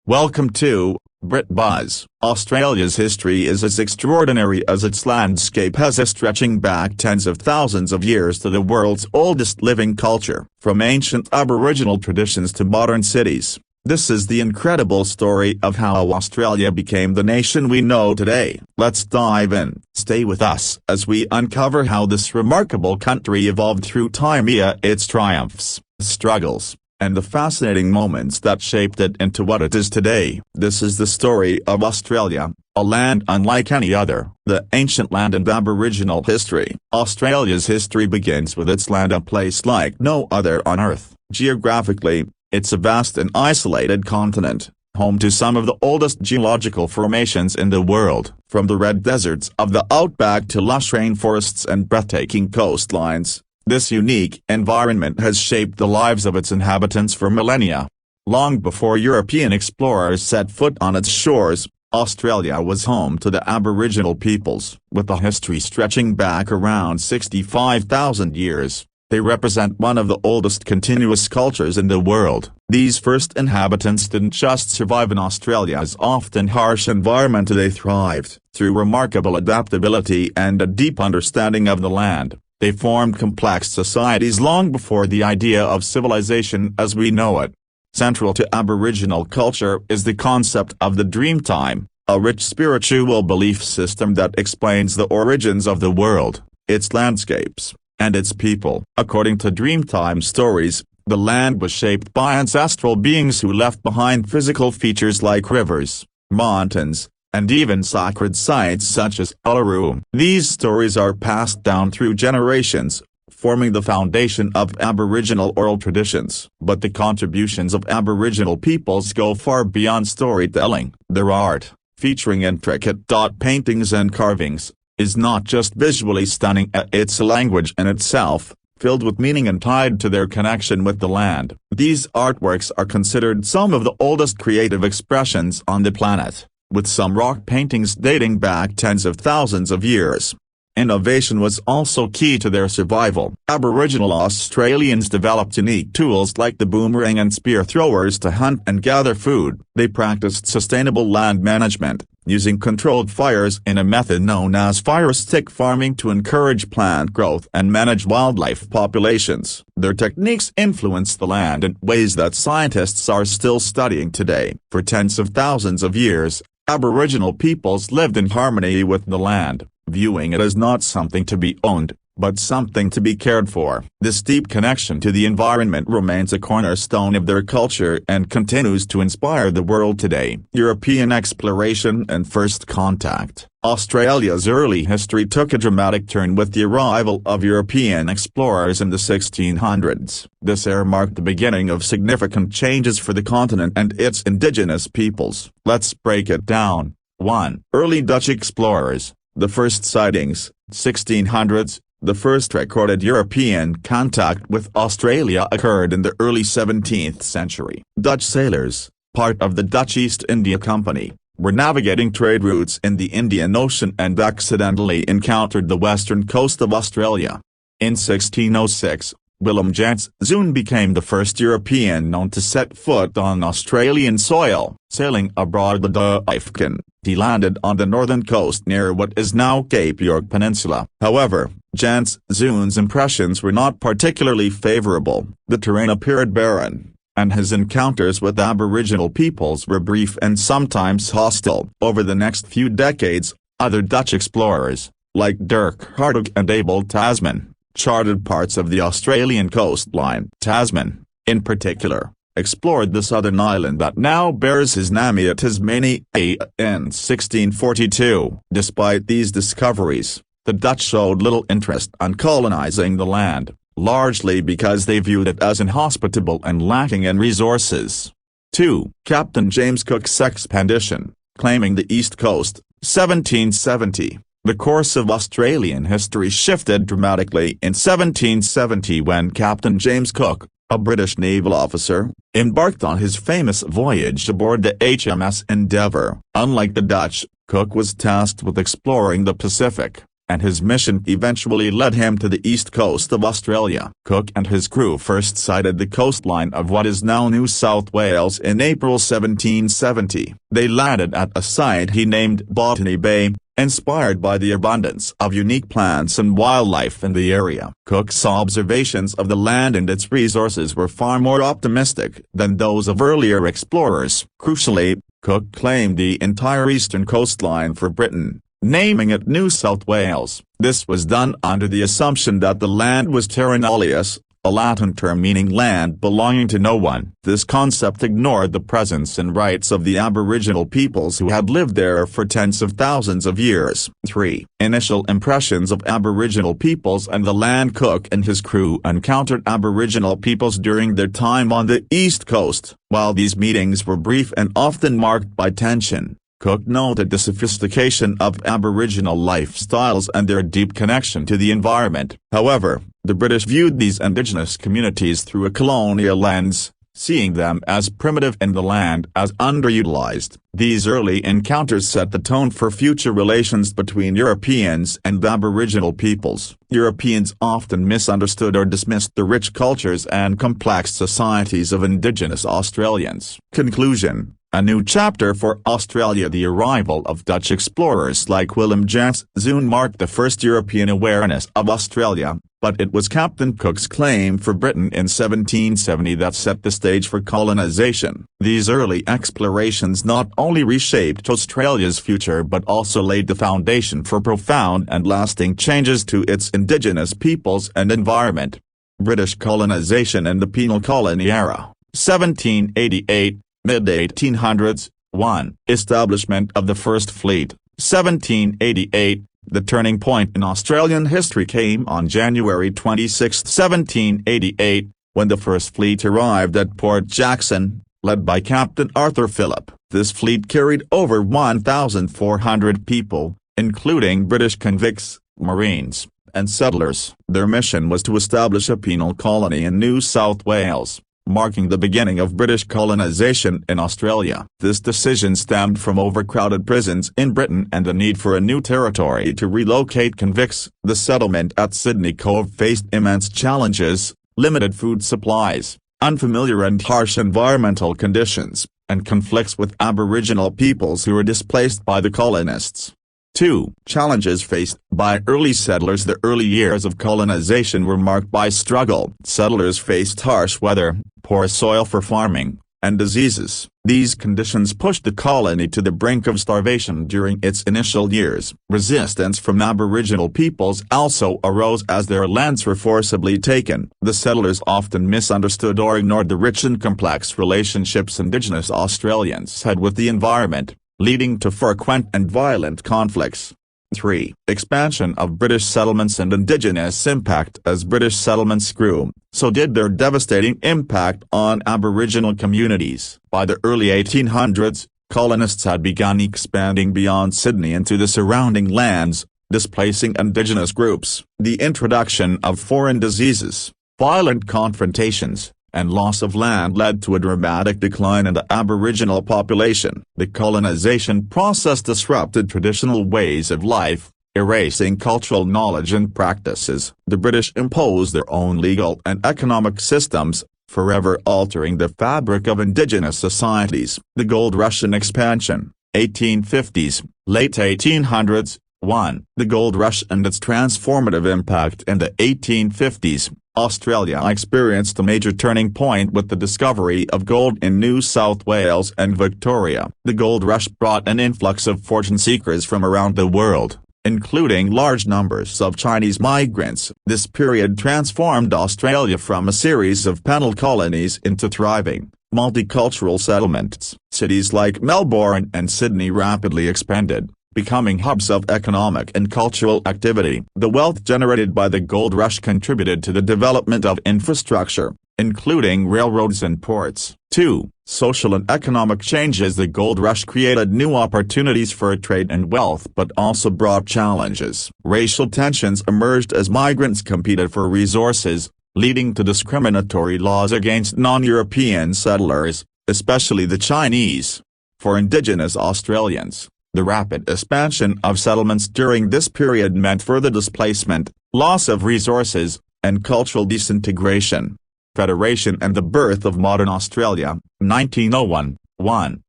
Welcome to BritBuzz. Australia's history is as extraordinary as its landscape has, stretching back tens of thousands of years to the world's oldest living culture. From ancient Aboriginal traditions to modern cities, this is the incredible story of how Australia became the nation we know today. Let's dive in. Stay with us as we uncover how this remarkable country evolved through time, its triumphs, struggles, and the fascinating moments that shaped it into what it is today. This is the story of Australia, a land unlike any other. The ancient land and Aboriginal history. Australia's history begins with its land, a place like no other on Earth. Geographically, it's a vast and isolated continent, home to some of the oldest geological formations in the world. From the red deserts of the outback to lush rainforests and breathtaking coastlines, this unique environment has shaped the lives of its inhabitants for millennia. Long before European explorers set foot on its shores, Australia was home to the Aboriginal peoples, with a history stretching back around 65,000 years. They represent one of the oldest continuous cultures in the world. These first inhabitants didn't just survive in Australia's often harsh environment, they thrived. Through remarkable adaptability and a deep understanding of the land, they formed complex societies long before the idea of civilization as we know it. Central to Aboriginal culture is the concept of the Dreamtime, a rich spiritual belief system that explains the origins of the world, its landscapes, and its people. According to Dreamtime stories, the land was shaped by ancestral beings who left behind physical features like rivers, mountains, and even sacred sites such as Uluru. These stories are passed down through generations, forming the foundation of Aboriginal oral traditions. But the contributions of Aboriginal peoples go far beyond storytelling. Their art, featuring intricate dot paintings and carvings, is not just visually stunning, it's a language in itself, filled with meaning and tied to their connection with the land. These artworks are considered some of the oldest creative expressions on the planet, with some rock paintings dating back tens of thousands of years. Innovation was also key to their survival. Aboriginal Australians developed unique tools like the boomerang and spear throwers to hunt and gather food. They practiced sustainable land management, using controlled fires in a method known as fire stick farming to encourage plant growth and manage wildlife populations. Their techniques influenced the land in ways that scientists are still studying today. For tens of thousands of years, Aboriginal peoples lived in harmony with the land, viewing it as not something to be owned, but something to be cared for. This deep connection to the environment remains a cornerstone of their culture and continues to inspire the world today. European exploration and first contact. Australia's early history took a dramatic turn with the arrival of European explorers in the 1600s. This era marked the beginning of significant changes for the continent and its indigenous peoples. Let's break it down. 1. Early Dutch explorers. The first sightings, 1600s. The first recorded European contact with Australia occurred in the early 17th century. Dutch sailors, part of the Dutch East India Company, were navigating trade routes in the Indian Ocean and accidentally encountered the western coast of Australia. In 1606, Willem Janszoon became the first European known to set foot on Australian soil. Sailing abroad the Duifken, he landed on the northern coast near what is now Cape York Peninsula. However, Janszoon's impressions were not particularly favorable. The terrain appeared barren, and his encounters with Aboriginal peoples were brief and sometimes hostile. Over the next few decades, other Dutch explorers, like Dirk Hartog and Abel Tasman, charted parts of the Australian coastline. Tasman, in particular, explored the southern island that now bears his name, Tasmania, in 1642. Despite these discoveries, the Dutch showed little interest in colonizing the land, largely because they viewed it as inhospitable and lacking in resources. 2. Captain James Cook's expedition, claiming the East Coast, 1770. The course of Australian history shifted dramatically in 1770 when Captain James Cook, a British naval officer, embarked on his famous voyage aboard the HMS Endeavour. Unlike the Dutch, Cook was tasked with exploring the Pacific, and his mission eventually led him to the east coast of Australia. Cook and his crew first sighted the coastline of what is now New South Wales in April 1770. They landed at a site he named Botany Bay, inspired by the abundance of unique plants and wildlife in the area. Cook's observations of the land and its resources were far more optimistic than those of earlier explorers. Crucially, Cook claimed the entire eastern coastline for Britain, naming it New South Wales. This was done under the assumption that the land was terra nullius, a Latin term meaning land belonging to no one. This concept ignored the presence and rights of the Aboriginal peoples who had lived there for tens of thousands of years. 3. Initial impressions of Aboriginal peoples and the land. Cook and his crew encountered Aboriginal peoples during their time on the East Coast. While these meetings were brief and often marked by tension, Cook noted the sophistication of Aboriginal lifestyles and their deep connection to the environment. However, the British viewed these indigenous communities through a colonial lens, seeing them as primitive and the land as underutilized. These early encounters set the tone for future relations between Europeans and Aboriginal peoples. Europeans often misunderstood or dismissed the rich cultures and complex societies of indigenous Australians. Conclusion. A new chapter for Australia. The arrival of Dutch explorers like Willem Janszoon marked the first European awareness of Australia, but it was Captain Cook's claim for Britain in 1770 that set the stage for colonisation. These early explorations not only reshaped Australia's future but also laid the foundation for profound and lasting changes to its indigenous peoples and environment. British colonisation and the penal colony era. 1788. Mid-1800s. 1. Establishment of the First Fleet. 1788. The turning point in Australian history came on January 26, 1788, when the First Fleet arrived at Port Jackson, led by Captain Arthur Phillip. This fleet carried over 1,400 people, including British convicts, Marines, and settlers. Their mission was to establish a penal colony in New South Wales, marking the beginning of British colonisation in Australia. This decision stemmed from overcrowded prisons in Britain and the need for a new territory to relocate convicts. The settlement at Sydney Cove faced immense challenges: limited food supplies, unfamiliar and harsh environmental conditions, and conflicts with Aboriginal peoples who were displaced by the colonists. 2. Challenges faced by early settlers. The early years of colonization were marked by struggle. Settlers faced harsh weather, poor soil for farming, and diseases. These conditions pushed the colony to the brink of starvation during its initial years. Resistance from Aboriginal peoples also arose as their lands were forcibly taken. The settlers often misunderstood or ignored the rich and complex relationships Indigenous Australians had with the environment, leading to frequent and violent conflicts. 3. Expansion of British settlements and Indigenous impact. As British settlements grew, so did their devastating impact on Aboriginal communities. By the early 1800s, colonists had begun expanding beyond Sydney into the surrounding lands, displacing Indigenous groups. The introduction of foreign diseases, violent confrontations, and loss of land led to a dramatic decline in the Aboriginal population. The colonization process disrupted traditional ways of life, erasing cultural knowledge and practices. The British imposed their own legal and economic systems, forever altering the fabric of Indigenous societies. The Gold Rush and expansion. 1850s, late 1800s. 1. The Gold Rush and its transformative impact. In the 1850s, Australia experienced a major turning point with the discovery of gold in New South Wales and Victoria. The gold rush brought an influx of fortune seekers from around the world, including large numbers of Chinese migrants. This period transformed Australia from a series of penal colonies into thriving, multicultural settlements. Cities like Melbourne and Sydney rapidly expanded, becoming hubs of economic and cultural activity. The wealth generated by the gold rush contributed to the development of infrastructure, including railroads and ports. 2. Social and economic changes. The gold rush created new opportunities for trade and wealth but also brought challenges. Racial tensions emerged as migrants competed for resources, leading to discriminatory laws against non-European settlers, especially the Chinese. For Indigenous Australians, The rapid expansion of settlements during this period meant further displacement, loss of resources, and cultural disintegration. Federation and the birth of modern Australia, 1901. 1.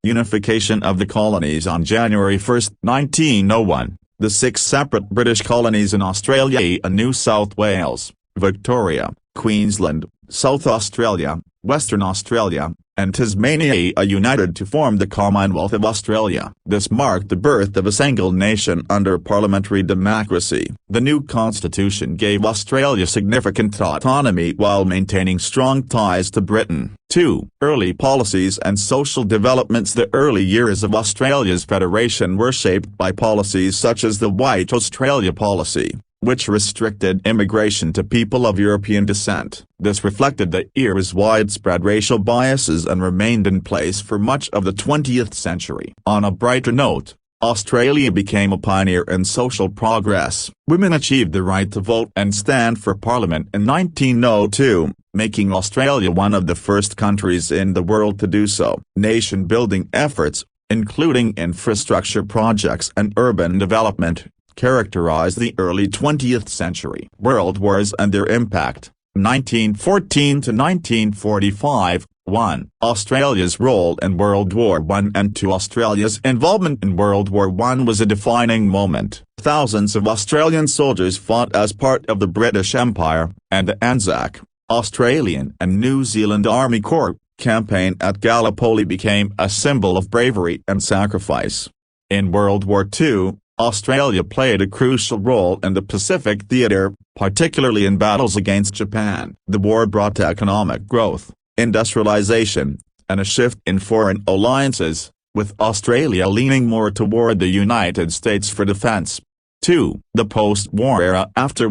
Unification of the colonies on January 1, 1901. The 6 separate British colonies in Australia and New South Wales, Victoria, Queensland, South Australia, Western Australia, and Tasmania are united to form the Commonwealth of Australia. This marked the birth of a single nation under parliamentary democracy. The new constitution gave Australia significant autonomy while maintaining strong ties to Britain. 2. Early policies and social developments. The early years of Australia's federation were shaped by policies such as the White Australia policy, which restricted immigration to people of European descent. This reflected the era's widespread racial biases and remained in place for much of the 20th century. On a brighter note, Australia became a pioneer in social progress. Women achieved the right to vote and stand for parliament in 1902, making Australia one of the first countries in the world to do so. Nation-building efforts, including infrastructure projects and urban development, characterized the early 20th century. World wars and their impact, 1914 to 1945. 1. Australia's role in World War I and 2. Australia's involvement in World War I was a defining moment. Thousands of Australian soldiers fought as part of the British Empire, and the Anzac, Australian and New Zealand Army Corps, campaign at Gallipoli became a symbol of bravery and sacrifice. In World War II, Australia played a crucial role in the Pacific theater, particularly in battles against Japan. The war brought economic growth, industrialization, and a shift in foreign alliances, with Australia leaning more toward the United States for defense. 2. The post-war era. After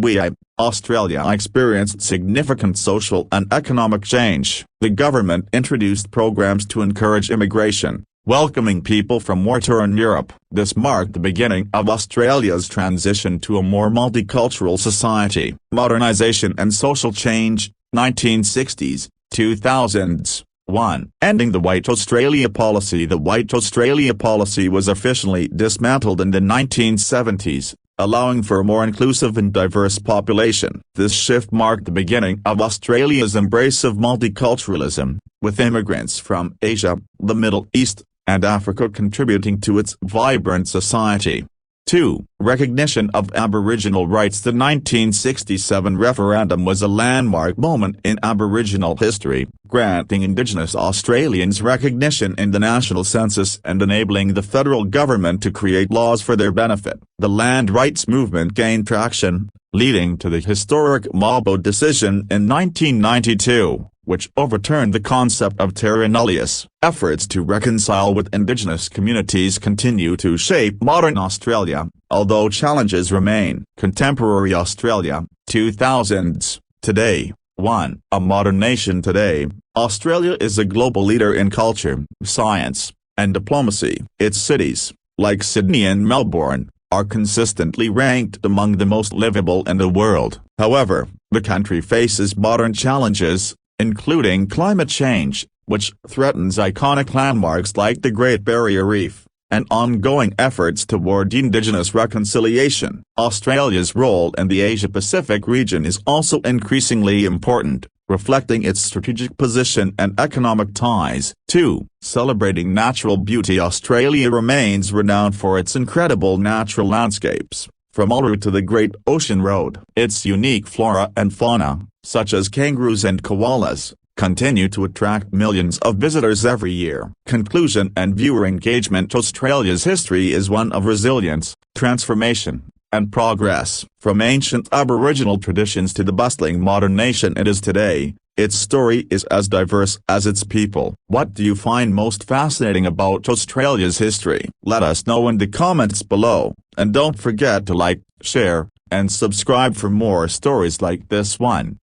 Australia experienced significant social and economic change. The government introduced programs to encourage immigration, welcoming people from war-torn Europe. This marked the beginning of Australia's transition to a more multicultural society. Modernization and social change, 1960s, 2000s. 1. Ending the White Australia policy. The White Australia policy was officially dismantled in the 1970s, allowing for a more inclusive and diverse population. This shift marked the beginning of Australia's embrace of multiculturalism, with immigrants from Asia, the Middle East, and Africa contributing to its vibrant society. 2. Recognition of Aboriginal rights. The 1967 referendum was a landmark moment in Aboriginal history, granting Indigenous Australians recognition in the national census and enabling the federal government to create laws for their benefit. The land rights movement gained traction, leading to the historic Mabo decision in 1992, which overturned the concept of terra nullius. Efforts to reconcile with Indigenous communities continue to shape modern Australia, although challenges remain. Contemporary Australia, 2000s. Today. 1. A modern nation. Today, Australia is a global leader in culture, science, and diplomacy. Its cities, like Sydney and Melbourne, are consistently ranked among the most livable in the world. However, the country faces modern challenges, including climate change, which threatens iconic landmarks like the Great Barrier Reef, and ongoing efforts toward Indigenous reconciliation. Australia's role in the Asia-Pacific region is also increasingly important, reflecting its strategic position and economic ties. 2. Celebrating natural beauty. Australia remains renowned for its incredible natural landscapes, from Uluru to the Great Ocean Road. Its unique flora and fauna, such as kangaroos and koalas, continue to attract millions of visitors every year. Conclusion and viewer engagement. Australia's history is one of resilience, transformation, and progress. From ancient Aboriginal traditions to the bustling modern nation it is today, its story is as diverse as its people. What do you find most fascinating about Australia's history? Let us know in the comments below, and don't forget to like, share, and subscribe for more stories like this one.